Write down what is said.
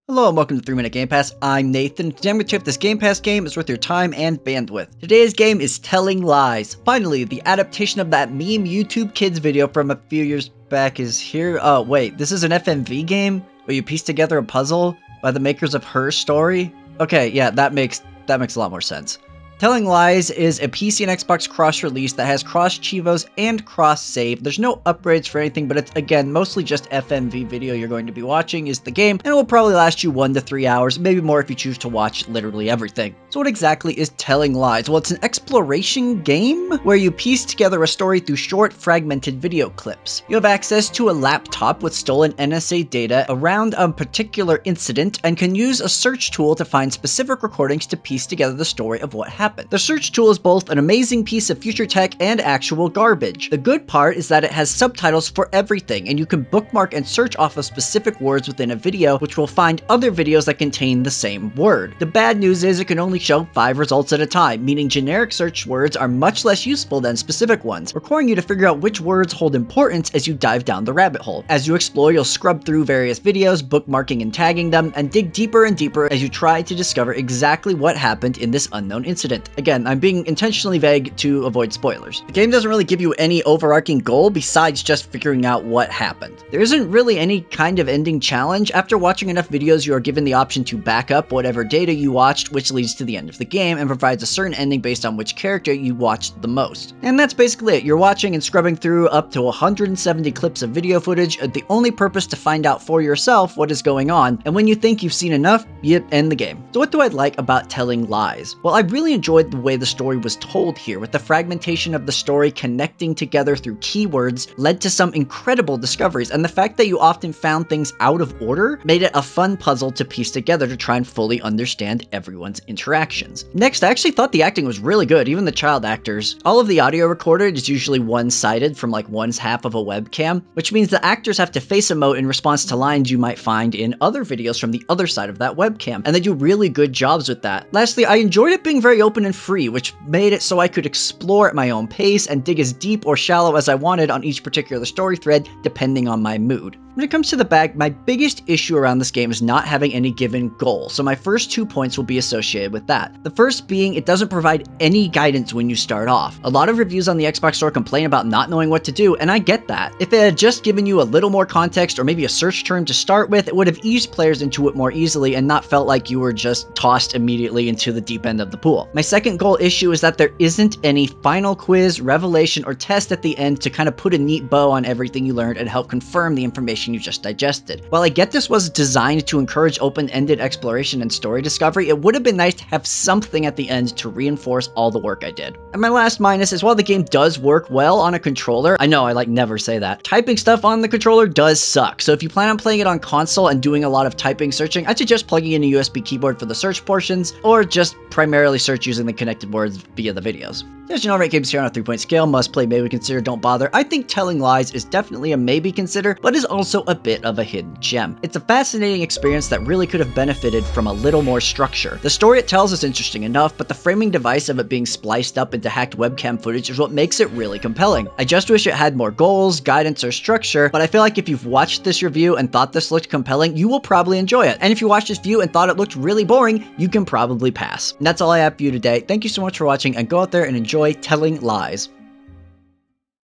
Hello and welcome to 3 Minute Game Pass. I'm Nathan. Today I'm going to check if this Game Pass game is worth your time and bandwidth. Today's game is Telling Lies. Finally, the adaptation of that meme YouTube Kids video from a few years back is here. Oh wait, this is an FMV game where you piece together a puzzle by the makers of Her Story? Okay, yeah, that makes a lot more sense. Telling Lies is a PC and Xbox cross-release that has cross-chivos and cross-save. There's no upgrades for anything, but it's, again, mostly just FMV video you're going to be watching is the game, and it will probably last you 1 to 3 hours, maybe more if you choose to watch literally everything. So what exactly is Telling Lies? Well, it's an exploration game where you piece together a story through short, fragmented video clips. You have access to a laptop with stolen NSA data around a particular incident and can use a search tool to find specific recordings to piece together the story of what happened. The search tool is both an amazing piece of future tech and actual garbage. The good part is that it has subtitles for everything, and you can bookmark and search off of specific words within a video, which will find other videos that contain the same word. The bad news is it can only show 5 results at a time, meaning generic search words are much less useful than specific ones, requiring you to figure out which words hold importance as you dive down the rabbit hole. As you explore, you'll scrub through various videos, bookmarking and tagging them, and dig deeper and deeper as you try to discover exactly what happened in this unknown incident. Again, I'm being intentionally vague to avoid spoilers. The game doesn't really give you any overarching goal besides just figuring out what happened. There isn't really any kind of ending challenge. After watching enough videos, you are given the option to back up whatever data you watched, which leads to the end of the game and provides a certain ending based on which character you watched the most. And that's basically it. You're watching and scrubbing through up to 170 clips of video footage, the only purpose to find out for yourself what is going on, and when you think you've seen enough, you end the game. So what do I like about Telling Lies? Well, I really enjoyed the way the story was told here, with the fragmentation of the story connecting together through keywords led to some incredible discoveries, and the fact that you often found things out of order made it a fun puzzle to piece together to try and fully understand everyone's interactions. Next, I actually thought the acting was really good, even the child actors. All of the audio recorded is usually one-sided from like one's half of a webcam, which means the actors have to face emote in response to lines you might find in other videos from the other side of that webcam, and they do really good jobs with that. Lastly, I enjoyed it being very open and free, which made it so I could explore at my own pace and dig as deep or shallow as I wanted on each particular story thread, depending on my mood. When it comes to the bag, my biggest issue around this game is not having any given goal, so my first 2 points will be associated with that. The first being it doesn't provide any guidance when you start off. A lot of reviews on the Xbox Store complain about not knowing what to do, and I get that. If it had just given you a little more context or maybe a search term to start with, it would have eased players into it more easily and not felt like you were just tossed immediately into the deep end of the pool. My second goal issue is that there isn't any final quiz, revelation, or test at the end to kind of put a neat bow on everything you learned and help confirm the information you just digested. While I get this was designed to encourage open-ended exploration and story discovery, it would have been nice to have something at the end to reinforce all the work I did. And my last minus is while the game does work well on a controller, I know I never say that, typing stuff on the controller does suck. So if you plan on playing it on console and doing a lot of typing searching, I'd suggest plugging in a USB keyboard for the search portions, or just primarily search using the connected words via the videos. As you know, rate games here on a 3-point scale. Must play, maybe consider, don't bother. I think Telling Lies is definitely a maybe consider, but is also a bit of a hidden gem. It's a fascinating experience that really could have benefited from a little more structure. The story it tells is interesting enough, but the framing device of it being spliced up into hacked webcam footage is what makes it really compelling. I just wish it had more goals, guidance, or structure, but I feel like if you've watched this review and thought this looked compelling, you will probably enjoy it. And if you watched this review and thought it looked really boring, you can probably pass. And that's all I have for you today. Thank you so much for watching, and go out there and enjoy Telling Lies.